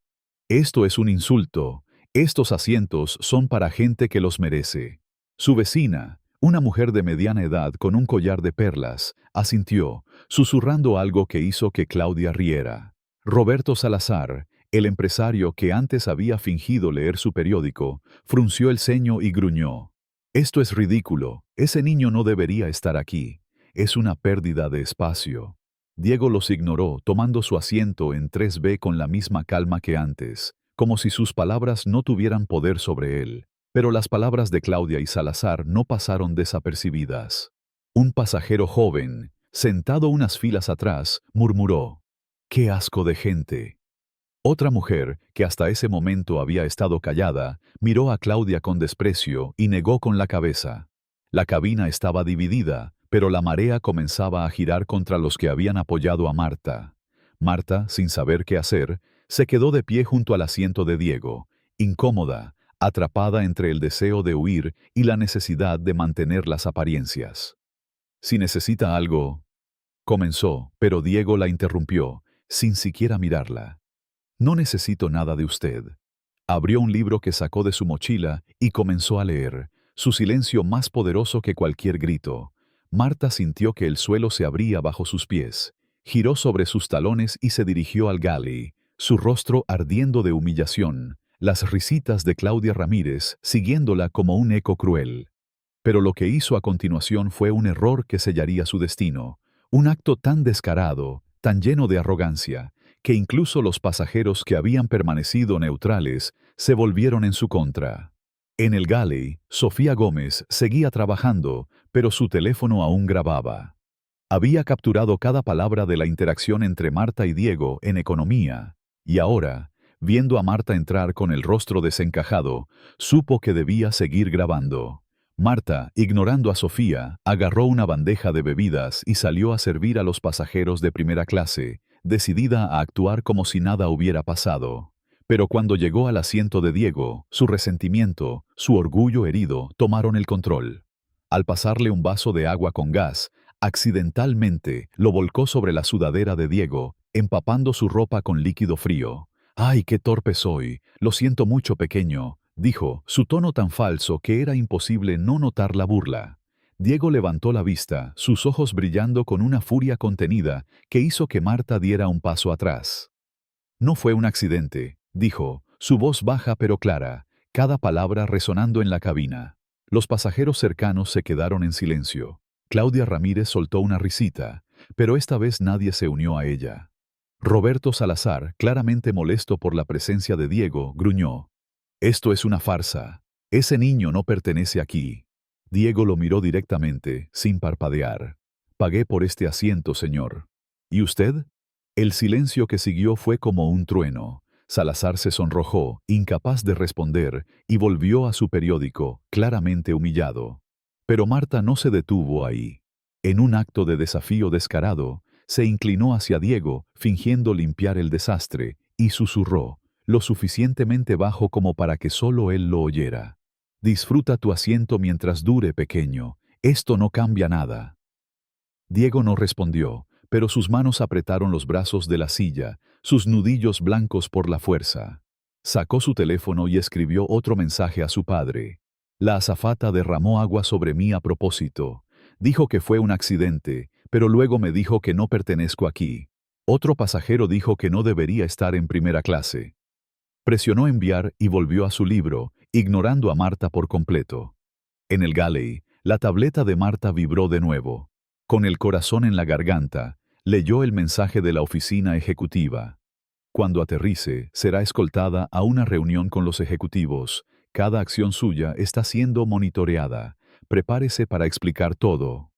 Esto es un insulto. Estos asientos son para gente que los merece. Su vecina, una mujer de mediana edad con un collar de perlas, asintió, susurrando algo que hizo que Claudia riera. Roberto Salazar, el empresario que antes había fingido leer su periódico, frunció el ceño y gruñó. Esto es ridículo. Ese niño no debería estar aquí. Es una pérdida de espacio. Diego los ignoró, tomando su asiento en 3B con la misma calma que antes, como si sus palabras no tuvieran poder sobre él. Pero las palabras de Claudia y Salazar no pasaron desapercibidas. Un pasajero joven, sentado unas filas atrás, murmuró: «¡Qué asco de gente!». Otra mujer, que hasta ese momento había estado callada, miró a Claudia con desprecio y negó con la cabeza. La cabina estaba dividida, pero la marea comenzaba a girar contra los que habían apoyado a Marta. Marta, sin saber qué hacer, se quedó de pie junto al asiento de Diego, incómoda, atrapada entre el deseo de huir y la necesidad de mantener las apariencias. «Si necesita algo», comenzó, pero Diego la interrumpió, sin siquiera mirarla. «No necesito nada de usted». Abrió un libro que sacó de su mochila y comenzó a leer, su silencio más poderoso que cualquier grito. Marta sintió que el suelo se abría bajo sus pies. Giró sobre sus talones y se dirigió al galley, su rostro ardiendo de humillación, las risitas de Claudia Ramírez siguiéndola como un eco cruel. Pero lo que hizo a continuación fue un error que sellaría su destino, un acto tan descarado, tan lleno de arrogancia, que incluso los pasajeros que habían permanecido neutrales se volvieron en su contra. En el galley, Sofía Gómez seguía trabajando, pero su teléfono aún grababa. Había capturado cada palabra de la interacción entre Marta y Diego en economía, y ahora, viendo a Marta entrar con el rostro desencajado, supo que debía seguir grabando. Marta, ignorando a Sofía, agarró una bandeja de bebidas y salió a servir a los pasajeros de primera clase, decidida a actuar como si nada hubiera pasado. Pero cuando llegó al asiento de Diego, su resentimiento, su orgullo herido, tomaron el control. Al pasarle un vaso de agua con gas, accidentalmente lo volcó sobre la sudadera de Diego, empapando su ropa con líquido frío. «¡Ay, qué torpe soy! Lo siento mucho, pequeño», dijo, su tono tan falso que era imposible no notar la burla. Diego levantó la vista, sus ojos brillando con una furia contenida que hizo que Marta diera un paso atrás. «No fue un accidente», dijo, su voz baja pero clara, cada palabra resonando en la cabina. Los pasajeros cercanos se quedaron en silencio. Claudia Ramírez soltó una risita, pero esta vez nadie se unió a ella. Roberto Salazar, claramente molesto por la presencia de Diego, gruñó: «Esto es una farsa. Ese niño no pertenece aquí». Diego lo miró directamente, sin parpadear. «Pagué por este asiento, señor». «¿Y usted?». El silencio que siguió fue como un trueno. Salazar se sonrojó, incapaz de responder, y volvió a su periódico, claramente humillado. Pero Marta no se detuvo ahí. En un acto de desafío descarado, se inclinó hacia Diego, fingiendo limpiar el desastre, y susurró, lo suficientemente bajo como para que solo él lo oyera: «Disfruta tu asiento mientras dure, pequeño. Esto no cambia nada». Diego no respondió, pero sus manos apretaron los brazos de la silla, sus nudillos blancos por la fuerza. Sacó su teléfono y escribió otro mensaje a su padre. «La azafata derramó agua sobre mí a propósito. Dijo que fue un accidente, pero luego me dijo que no pertenezco aquí. Otro pasajero dijo que no debería estar en primera clase». Presionó enviar y volvió a su libro, ignorando a Marta por completo. En el galley, la tableta de Marta vibró de nuevo. Con el corazón en la garganta, leyó el mensaje de la oficina ejecutiva. «Cuando aterrice, será escoltada a una reunión con los ejecutivos. Cada acción suya está siendo monitoreada. prepárese para explicar todo.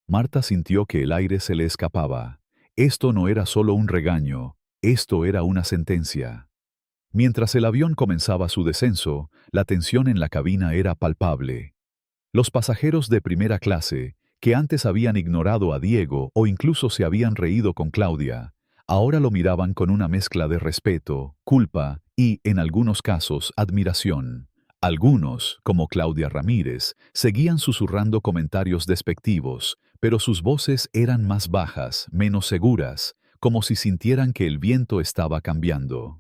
Marta sintió que el aire se le escapaba. Esto no era solo un regaño, esto era una sentencia. Mientras el avión comenzaba su descenso, la tensión en la cabina era palpable. Los pasajeros de primera clase, que antes habían ignorado a Diego o incluso se habían reído con Claudia, ahora lo miraban con una mezcla de respeto, culpa y, en algunos casos, admiración. Algunos, como Claudia Ramírez, seguían susurrando comentarios despectivos, pero sus voces eran más bajas, menos seguras, como si sintieran que el viento estaba cambiando.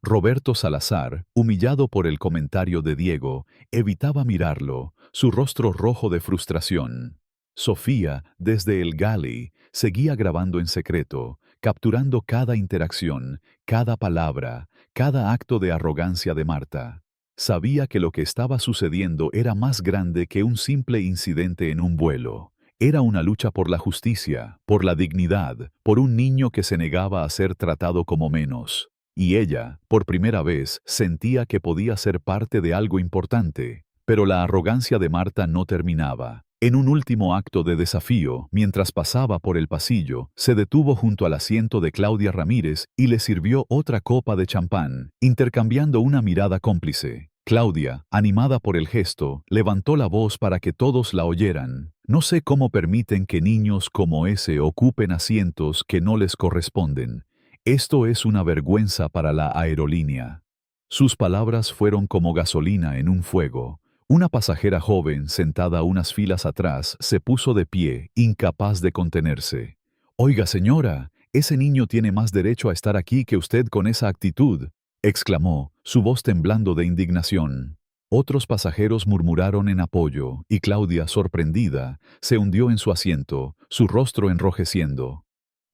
Roberto Salazar, humillado por el comentario de Diego, evitaba mirarlo, su rostro rojo de frustración. Sofía, desde el galley, seguía grabando en secreto, capturando cada interacción, cada palabra, cada acto de arrogancia de Marta. Sabía que lo que estaba sucediendo era más grande que un simple incidente en un vuelo. Era una lucha por la justicia, por la dignidad, por un niño que se negaba a ser tratado como menos. Y ella, por primera vez, sentía que podía ser parte de algo importante. Pero la arrogancia de Marta no terminaba. En un último acto de desafío, mientras pasaba por el pasillo, se detuvo junto al asiento de Claudia Ramírez y le sirvió otra copa de champán, intercambiando una mirada cómplice. Claudia, animada por el gesto, levantó la voz para que todos la oyeran. No sé cómo permiten que niños como ese ocupen asientos que no les corresponden. Esto es una vergüenza para la aerolínea. Sus palabras fueron como gasolina en un fuego. Una pasajera joven, sentada unas filas atrás, se puso de pie, incapaz de contenerse. «Oiga, señora, ese niño tiene más derecho a estar aquí que usted con esa actitud», exclamó, su voz temblando de indignación. Otros pasajeros murmuraron en apoyo, y Claudia, sorprendida, se hundió en su asiento, su rostro enrojeciendo.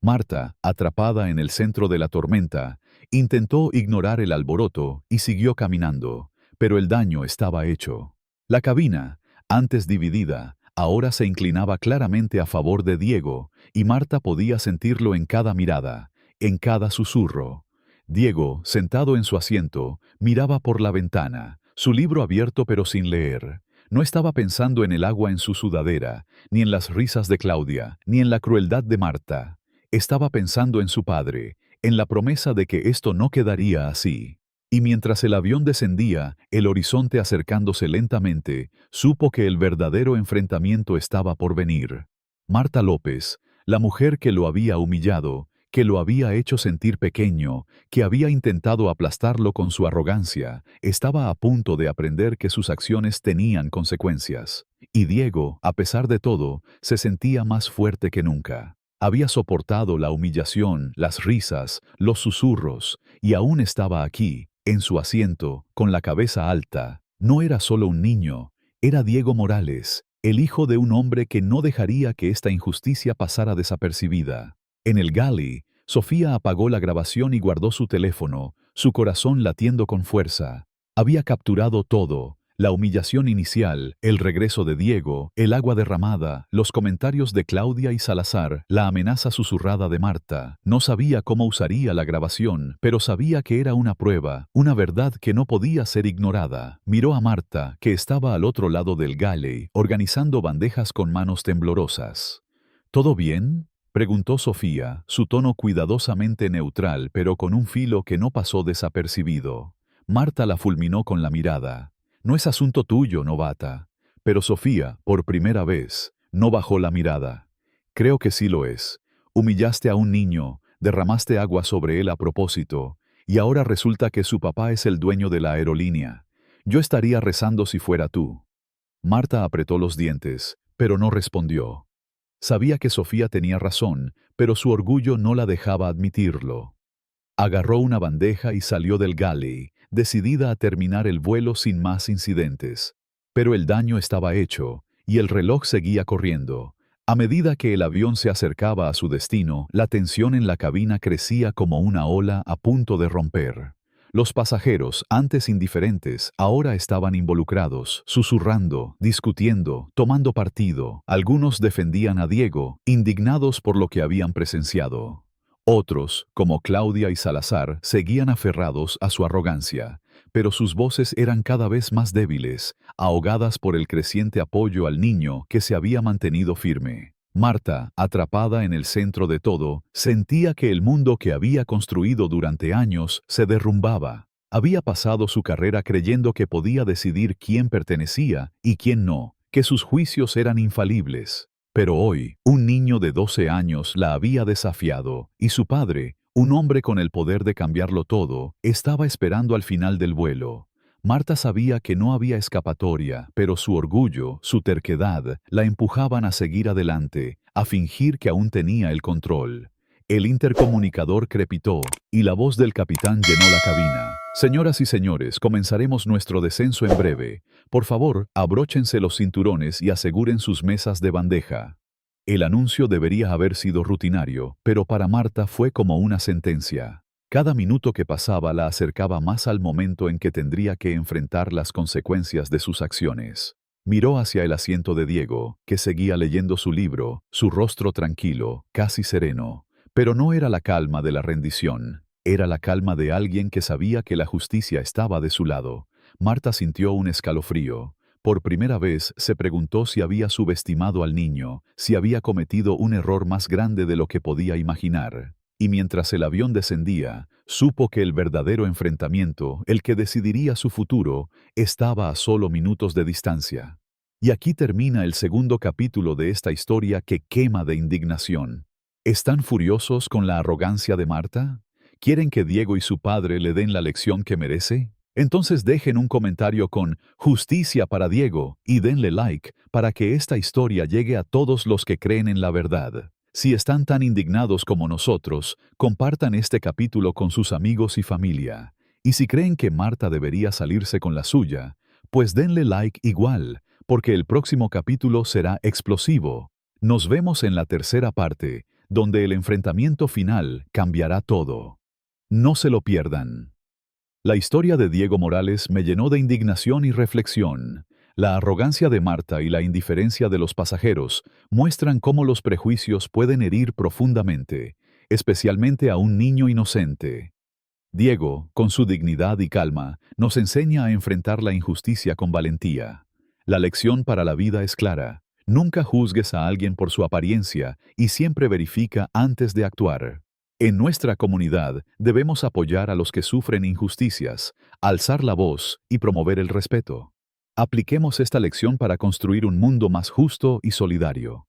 Marta, atrapada en el centro de la tormenta, intentó ignorar el alboroto y siguió caminando, pero el daño estaba hecho. La cabina, antes dividida, ahora se inclinaba claramente a favor de Diego, y Marta podía sentirlo en cada mirada, en cada susurro. Diego, sentado en su asiento, miraba por la ventana, su libro abierto pero sin leer. No estaba pensando en el agua en su sudadera, ni en las risas de Claudia, ni en la crueldad de Marta. Estaba pensando en su padre, en la promesa de que esto no quedaría así. Y mientras el avión descendía, el horizonte acercándose lentamente, supo que el verdadero enfrentamiento estaba por venir. Marta López, la mujer que lo había humillado, que lo había hecho sentir pequeño, que había intentado aplastarlo con su arrogancia, estaba a punto de aprender que sus acciones tenían consecuencias. Y Diego, a pesar de todo, se sentía más fuerte que nunca. Había soportado la humillación, las risas, los susurros, y aún estaba aquí, en su asiento, con la cabeza alta. No era solo un niño, era Diego Morales, el hijo de un hombre que no dejaría que esta injusticia pasara desapercibida. En el galley, Sofía apagó la grabación y guardó su teléfono, su corazón latiendo con fuerza. Había capturado todo: la humillación inicial, el regreso de Diego, el agua derramada, los comentarios de Claudia y Salazar, la amenaza susurrada de Marta. No sabía cómo usaría la grabación, pero sabía que era una prueba, una verdad que no podía ser ignorada. Miró a Marta, que estaba al otro lado del galley, organizando bandejas con manos temblorosas. «¿Todo bien?», preguntó Sofía, su tono cuidadosamente neutral, pero con un filo que no pasó desapercibido. Marta la fulminó con la mirada. «No es asunto tuyo, novata». Pero Sofía, por primera vez, no bajó la mirada. «Creo que sí lo es. Humillaste a un niño, derramaste agua sobre él a propósito, y ahora resulta que su papá es el dueño de la aerolínea. Yo estaría rezando si fuera tú». Marta apretó los dientes, pero no respondió. Sabía que Sofía tenía razón, pero su orgullo no la dejaba admitirlo. Agarró una bandeja y salió del galley, decidida a terminar el vuelo sin más incidentes. Pero el daño estaba hecho, y el reloj seguía corriendo. A medida que el avión se acercaba a su destino, la tensión en la cabina crecía como una ola a punto de romper. Los pasajeros, antes indiferentes, ahora estaban involucrados, susurrando, discutiendo, tomando partido. Algunos defendían a Diego, indignados por lo que habían presenciado. Otros, como Claudia y Salazar, seguían aferrados a su arrogancia. pero sus voces eran cada vez más débiles, ahogadas por el creciente apoyo al niño que se había mantenido firme. Marta, atrapada en el centro de todo, sentía que el mundo que había construido durante años se derrumbaba. Había pasado su carrera creyendo que podía decidir quién pertenecía y quién no, que sus juicios eran infalibles. Pero hoy, un niño de 12 años la había desafiado, y su padre, un hombre con el poder de cambiarlo todo, estaba esperando al final del vuelo. Marta sabía que no había escapatoria, pero su orgullo, su terquedad, la empujaban a seguir adelante, a fingir que aún tenía el control. El intercomunicador crepitó, y la voz del capitán llenó la cabina. Señoras y señores, comenzaremos nuestro descenso en breve. Por favor, abróchense los cinturones y aseguren sus mesas de bandeja. El anuncio debería haber sido rutinario, pero para Marta fue como una sentencia. Cada minuto que pasaba la acercaba más al momento en que tendría que enfrentar las consecuencias de sus acciones. Miró hacia el asiento de Diego, que seguía leyendo su libro, su rostro tranquilo, casi sereno. Pero no era la calma de la rendición, era la calma de alguien que sabía que la justicia estaba de su lado. Marta sintió un escalofrío. Por primera vez se preguntó si había subestimado al niño, si había cometido un error más grande de lo que podía imaginar. Y mientras el avión descendía, supo que el verdadero enfrentamiento, el que decidiría su futuro, estaba a solo minutos de distancia. Y aquí termina el segundo capítulo de esta historia que quema de indignación. ¿Están furiosos con la arrogancia de Marta? ¿Quieren que Diego y su padre le den la lección que merece? Entonces dejen un comentario con "Justicia para Diego" y denle like para que esta historia llegue a todos los que creen en la verdad. Si están tan indignados como nosotros, compartan este capítulo con sus amigos y familia. Y si creen que Marta debería salirse con la suya, pues denle like igual, porque el próximo capítulo será explosivo. Nos vemos en la tercera parte, donde el enfrentamiento final cambiará todo. No se lo pierdan. La historia de Diego Morales me llenó de indignación y reflexión. La arrogancia de Marta y la indiferencia de los pasajeros muestran cómo los prejuicios pueden herir profundamente, especialmente a un niño inocente. Diego, con su dignidad y calma, nos enseña a enfrentar la injusticia con valentía. La lección para la vida es clara. Nunca juzgues a alguien por su apariencia y siempre verifica antes de actuar. En nuestra comunidad debemos apoyar a los que sufren injusticias, alzar la voz y promover el respeto. Apliquemos esta lección para construir un mundo más justo y solidario.